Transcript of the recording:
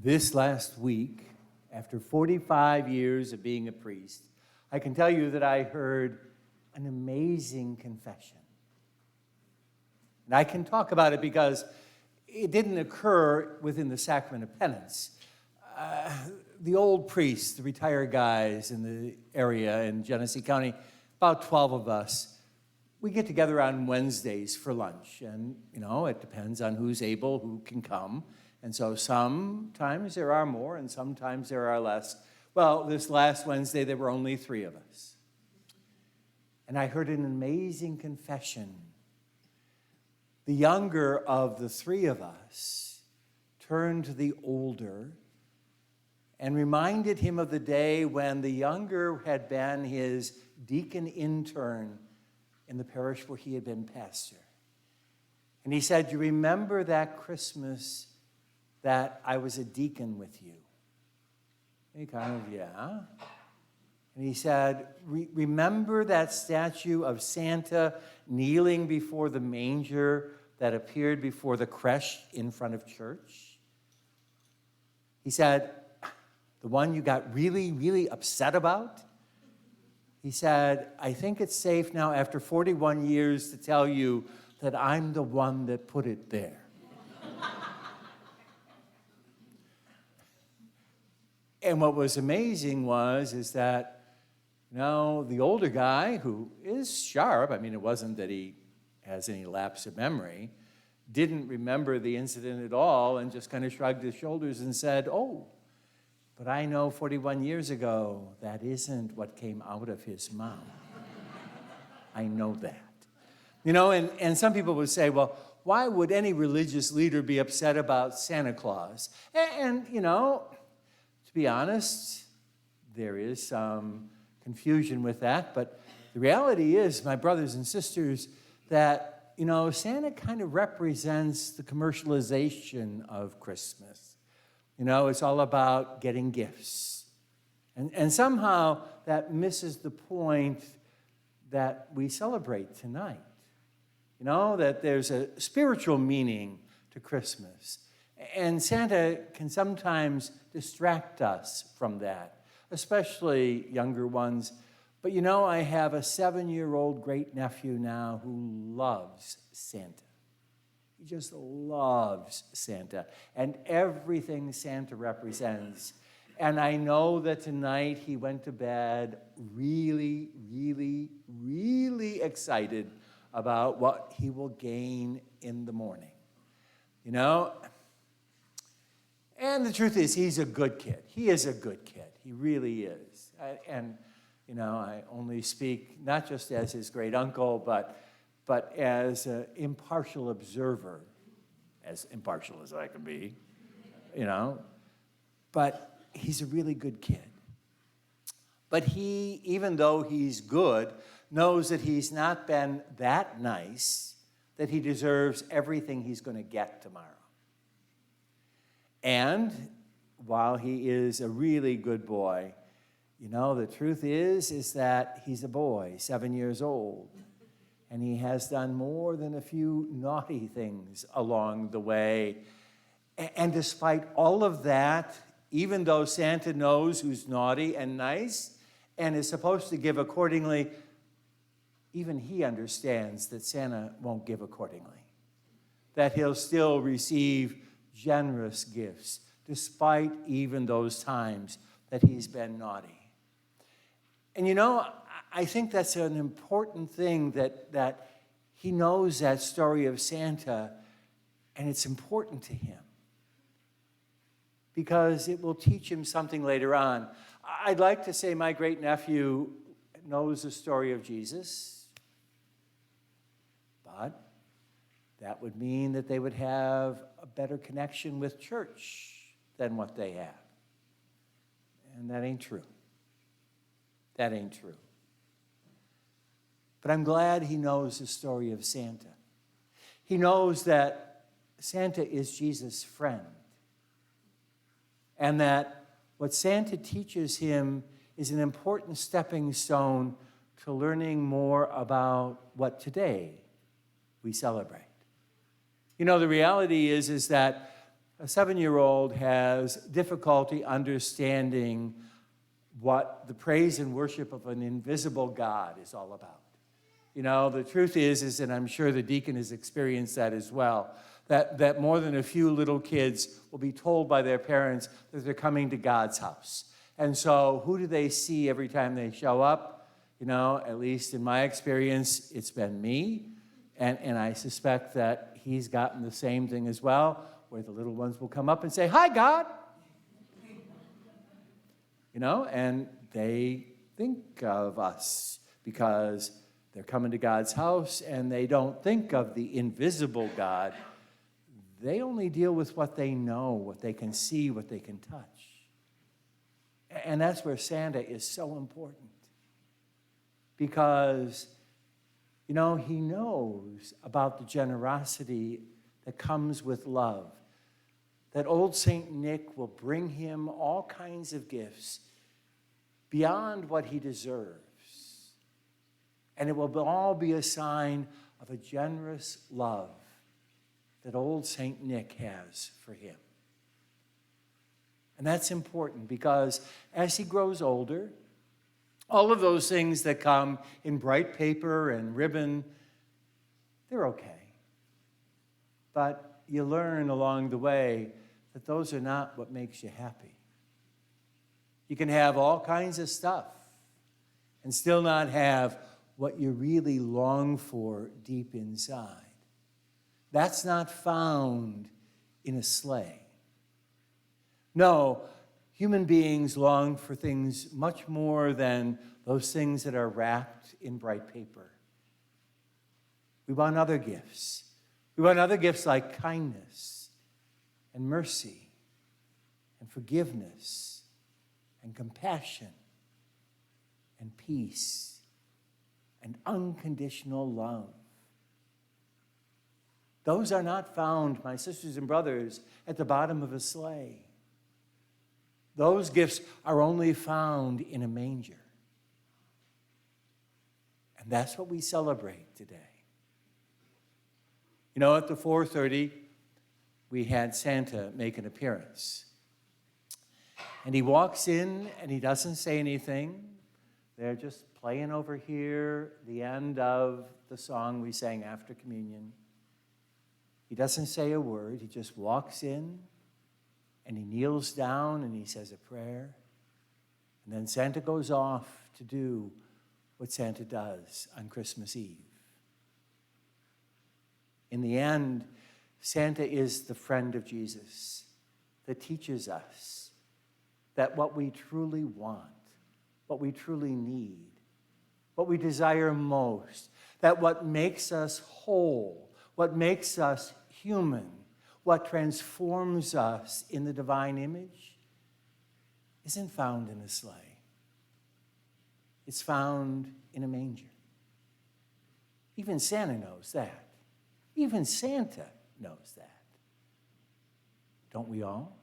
This last week, after 45 years of being a priest, I can tell you that I heard an amazing confession. And I can talk about it because it didn't occur within the sacrament of penance. The old priests, the retired guys in the area in Genesee County, about 12 of us, we get together on Wednesdays for lunch. And, it depends on who's able, who can come. And so sometimes there are more and sometimes there are less. Well, this last Wednesday, there were only 3 of us. And I heard an amazing confession. The younger of the 3 of us turned to the older and reminded him of the day when the younger had been his deacon intern in the parish where he had been pastor. And he said, "You remember that Christmas that I was a deacon with you?" And he kind of, yeah. And he said, "Remember that statue of Santa kneeling before the manger that appeared before the creche in front of church?" He said, "The one you got really, really upset about?" He said, "I think it's safe now after 41 years to tell you that I'm the one that put it there." And what was amazing is that, the older guy, who is sharp, it wasn't that he has any lapse of memory, didn't remember the incident at all and just kind of shrugged his shoulders and said, "Oh, but I know 41 years ago, that isn't what came out of his mouth. I know that." And some people would say, well, why would any religious leader be upset about Santa Claus? And to be honest, there is some confusion with that. But the reality is, my brothers and sisters, that, Santa kind of represents the commercialization of Christmas. It's all about getting gifts. And somehow that misses the point that we celebrate tonight. That there's a spiritual meaning to Christmas. And Santa can sometimes distract us from that, especially younger ones. But I have a 7-year-old great-nephew now who loves Santa. He just loves Santa and everything Santa represents. And I know that tonight he went to bed really, really, really excited about what he will gain in the morning. And the truth is, he's a good kid. He is a good kid. He really is. I only speak not just as his great uncle, but as an impartial observer, as impartial as I can be, But he's a really good kid. But he, even though he's good, knows that he's not been that nice, that he deserves everything he's going to get tomorrow. And while he is a really good boy, the truth is that he's a boy, 7 years old. And he has done more than a few naughty things along the way. And despite all of that, even though Santa knows who's naughty and nice and is supposed to give accordingly, even he understands that Santa won't give accordingly. That he'll still receive generous gifts, despite even those times that he's been naughty. And I think that's an important thing that he knows that story of Santa, and it's important to him because it will teach him something later on. I'd like to say my great-nephew knows the story of Jesus, but that would mean that they would have a better connection with church than what they have. And that ain't true. That ain't true. But I'm glad he knows the story of Santa. He knows that Santa is Jesus' friend. And that what Santa teaches him is an important stepping stone to learning more about what today we celebrate. The reality is that A 7-year-old has difficulty understanding what the praise and worship of an invisible God is all about. You know, the truth is, and I'm sure the deacon has experienced that as well, that more than a few little kids will be told by their parents that they're coming to God's house. And so who do they see every time they show up? You know, at least in my experience, it's been me. And I suspect that he's gotten the same thing as well, where the little ones will come up and say, "Hi, God." You know, and they think of us because they're coming to God's house and they don't think of the invisible God. They only deal with what they know, what they can see, what they can touch. And that's where Santa is so important. Because, you know, he knows about the generosity that comes with love. That old St. Nick will bring him all kinds of gifts beyond what he deserves. And it will all be a sign of a generous love that old St. Nick has for him. And that's important because as he grows older, all of those things that come in bright paper and ribbon, they're okay. But you learn along the way that those are not what makes you happy. You can have all kinds of stuff and still not have what you really long for deep inside. That's not found in a sleigh. No, human beings long for things much more than those things that are wrapped in bright paper. We want other gifts. We want other gifts like kindness and mercy and forgiveness and compassion and peace and unconditional love. Those are not found, my sisters and brothers, at the bottom of a sleigh. Those gifts are only found in a manger. And that's what we celebrate today. You know, at the 4:30, we had Santa make an appearance. And he walks in and he doesn't say anything. They're just playing over here, the end of the song we sang after communion. He doesn't say a word. He just walks in and he kneels down and he says a prayer. And then Santa goes off to do what Santa does on Christmas Eve. In the end, Santa is the friend of Jesus that teaches us that what we truly want, what we truly need, what we desire most, that what makes us whole, what makes us human, what transforms us in the divine image, isn't found in a sleigh. It's found in a manger. Even Santa knows that. Even Santa knows that. Don't we all?